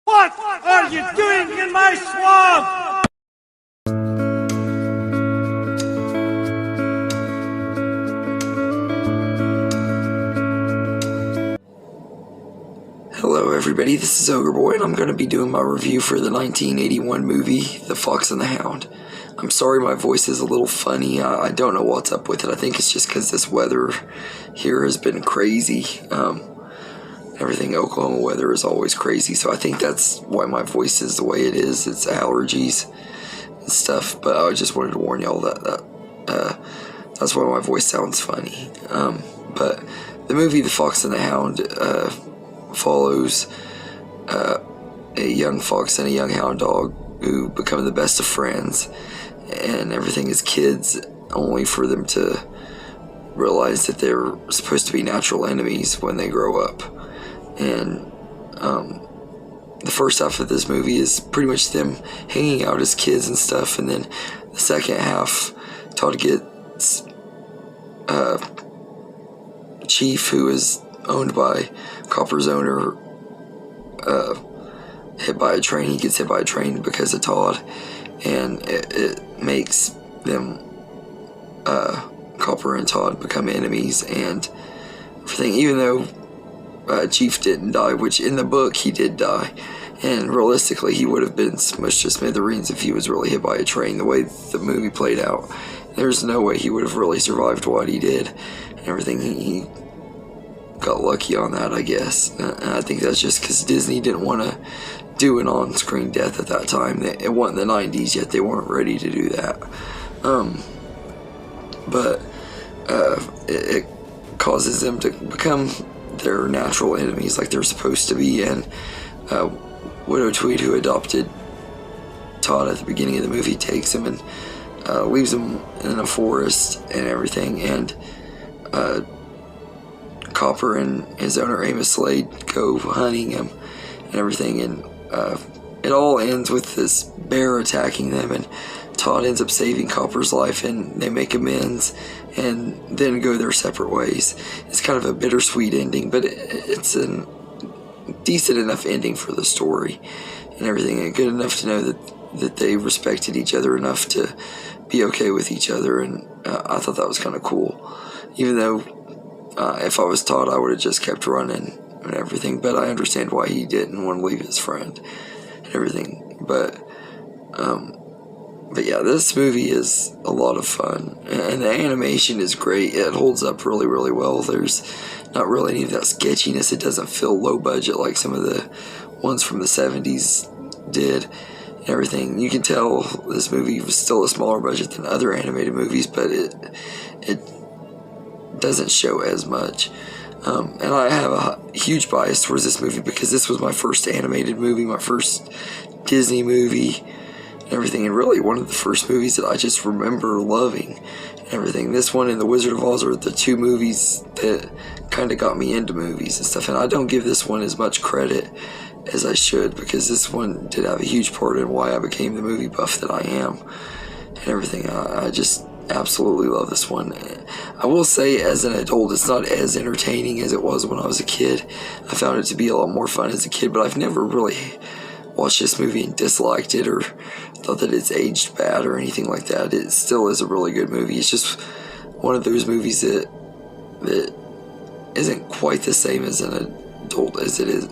What are you doing in my swamp? Hello everybody, this is Ogre Boy and I'm going to be doing my review for the 1981 movie, The Fox and the Hound. I'm sorry my voice is a little funny, I don't know what's up with it. I think it's just because this weather here has been crazy. Everything Oklahoma weather is always crazy, so I think that's why my voice is the way it is. It's allergies and stuff, but I just wanted to warn y'all that that's why my voice sounds funny. But the movie The Fox and the Hound follows a young fox and a young hound dog who become the best of friends, and everything is kids, only for them to realize that they're supposed to be natural enemies when they grow up. And the first half of this movie is pretty much them hanging out as kids and stuff, and then the second half, Todd gets Chief, who is owned by Copper's owner, hit by a train. He gets hit by a train because of Todd, and it makes them, Copper and Todd, become enemies and everything, even though Chief didn't die, which in the book he did die, and realistically he would have been smushed to smithereens if he was really hit by a train. The way the movie played out, there's no way he would have really survived what he did and everything. He got lucky on that, I guess. And I think that's just because Disney didn't want to do an on-screen death at that time. It wasn't the 90s yet, they weren't ready to do that. But it causes them to become their natural enemies like they're supposed to be, and Widow Tweed, who adopted Todd at the beginning of the movie, takes him and leaves him in a forest and everything, and Copper and his owner Amos Slade go hunting him and everything, and it all ends with this bear attacking them, and Todd ends up saving Copper's life, and they make amends and then go their separate ways. It's kind of a bittersweet ending, but it's a decent enough ending for the story and everything, and good enough to know that they respected each other enough to be okay with each other, and I thought that was kind of cool. Even though if I was Todd, I would have just kept running and everything, but I understand why he didn't want to leave his friend and everything. But yeah, this movie is a lot of fun, and the animation is great. It holds up really, really well. There's not really any of that sketchiness. It doesn't feel low budget like some of the ones from the 70s did and everything. You can tell this movie was still a smaller budget than other animated movies, but it doesn't show as much. And I have a huge bias towards this movie because this was my first animated movie, my first Disney movie and everything, and really one of the first movies that I just remember loving and everything. This one and The Wizard of Oz are the two movies that kind of got me into movies and stuff, and I don't give this one as much credit as I should, because this one did have a huge part in why I became the movie buff that I am and everything. I just absolutely love this one. I will say, as an adult, it's not as entertaining as it was when I was a kid. I found it to be a lot more fun as a kid, but I've never really watched this movie and disliked it or thought that it's aged bad or anything like that. It still is a really good movie. It's just one of those movies that isn't quite the same as an adult as it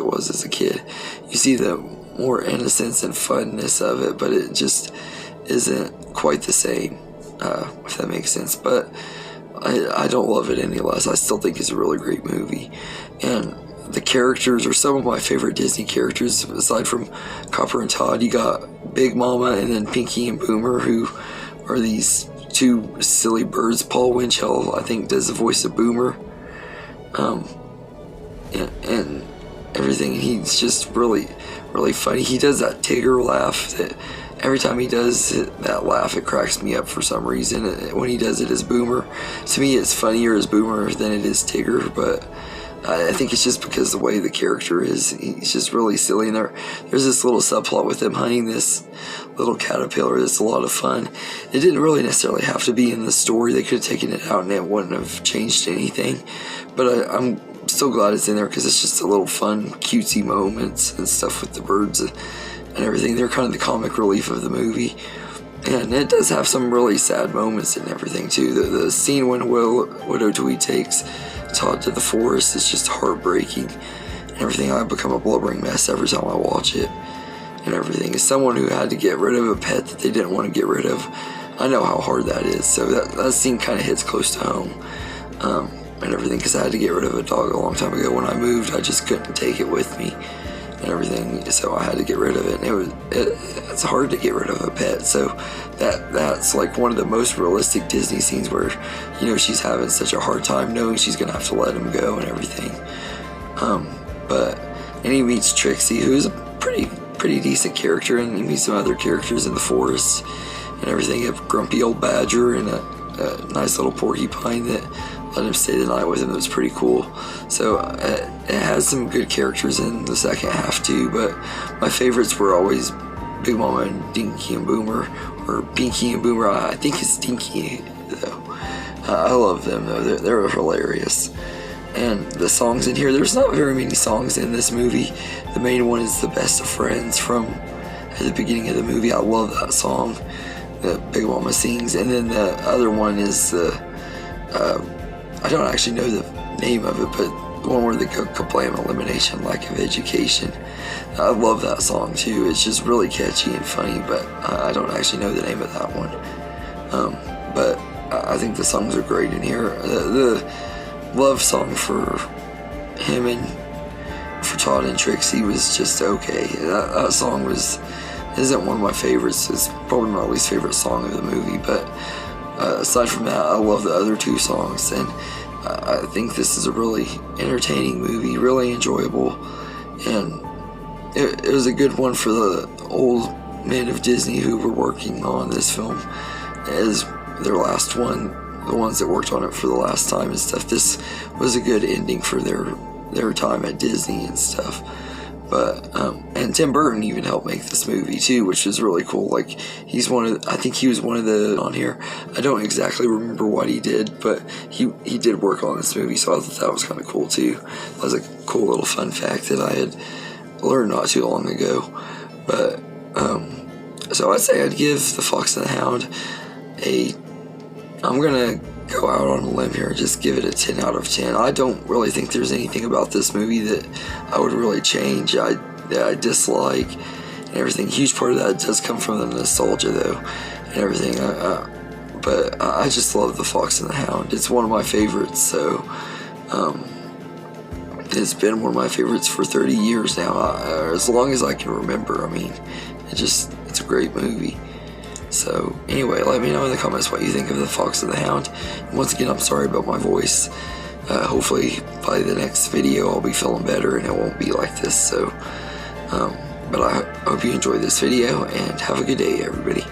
was as a kid. You see the more innocence and funness of it, but it just isn't quite the same, if that makes sense. But I don't love it any less. I still think it's a really great movie, and the characters are some of my favorite Disney characters. Aside from Copper and Todd, you got Big Mama and then Pinky and Boomer, who are these two silly birds. Paul Winchell, I think, does the voice of Boomer, and everything. He's just really, really funny. He does that Tigger laugh that every time he does that laugh, it cracks me up for some reason. When he does it as Boomer, to me it's funnier as Boomer than it is Tigger, but I think it's just because the way the character is. He's just really silly, and there's this little subplot with them hunting this little caterpillar that's a lot of fun. It didn't really necessarily have to be in the story. They could have taken it out and it wouldn't have changed anything, but I'm still glad it's in there because it's just a little fun, cutesy moments and stuff with the birds and everything. They're kind of the comic relief of the movie. And it does have some really sad moments and everything too. The scene when Widow Tweed takes Todd to the forest is just heartbreaking and everything. I become a blubbering mess every time I watch it and everything. As someone who had to get rid of a pet that they didn't want to get rid of, I know how hard that is. So that scene kind of hits close to home and everything, because I had to get rid of a dog a long time ago. When I moved, I just couldn't take it with me and everything, so I had to get rid of it. And it's hard to get rid of a pet, so that's like one of the most realistic Disney scenes where, you know, she's having such a hard time knowing she's gonna have to let him go and everything. And he meets Trixie, who is a pretty decent character, and he meets some other characters in the forest and everything. A grumpy old badger and a nice little porcupine that let him stay the night with him. That was pretty cool. So it has some good characters in the second half too, but my favorites were always Big Mama and Dinky and Boomer, or Binky and Boomer. I think it's Dinky though. I love them though. They're hilarious. And the songs in here, there's not very many songs in this movie. The main one is The Best of Friends from at the beginning of the movie. I love that song that Big Mama sings. And then the other one is I don't actually know the name of it, but the one where they go kablam, elimination, lack of education. I love that song too. It's just really catchy and funny, but I don't actually know the name of that one. But I think the songs are great in here. The love song for him and for Todd and Trixie was just okay. That song isn't one of my favorites. It's probably my least favorite song of the movie, but aside from that, I love the other two songs, and I think this is a really entertaining movie, really enjoyable, and it was a good one for the old men of Disney who were working on this film as their last one, the ones that worked on it for the last time and stuff. This was a good ending for their time at Disney and stuff. But and Tim Burton even helped make this movie too, which is really cool. Like, I think he was one of the on here. I don't exactly remember what he did, but he did work on this movie, so I thought that was kind of cool too. That was a cool little fun fact that I had learned not too long ago. But so I'd say I'd give The Fox and the Hound I'm gonna go out on a limb here and just give it a 10 out of 10. I don't really think there's anything about this movie that I would really change, that I dislike and everything. A huge part of that does come from the nostalgia though and everything. But I just love The Fox and the Hound. It's one of my favorites, so it's been one of my favorites for 30 years now, as long as I can remember. I mean, it's a great movie. So anyway, let me know in the comments what you think of The Fox and the Hound. And once again, I'm sorry about my voice. Hopefully by the next video I'll be feeling better and it won't be like this. So but I hope you enjoyed this video, and have a good day, everybody.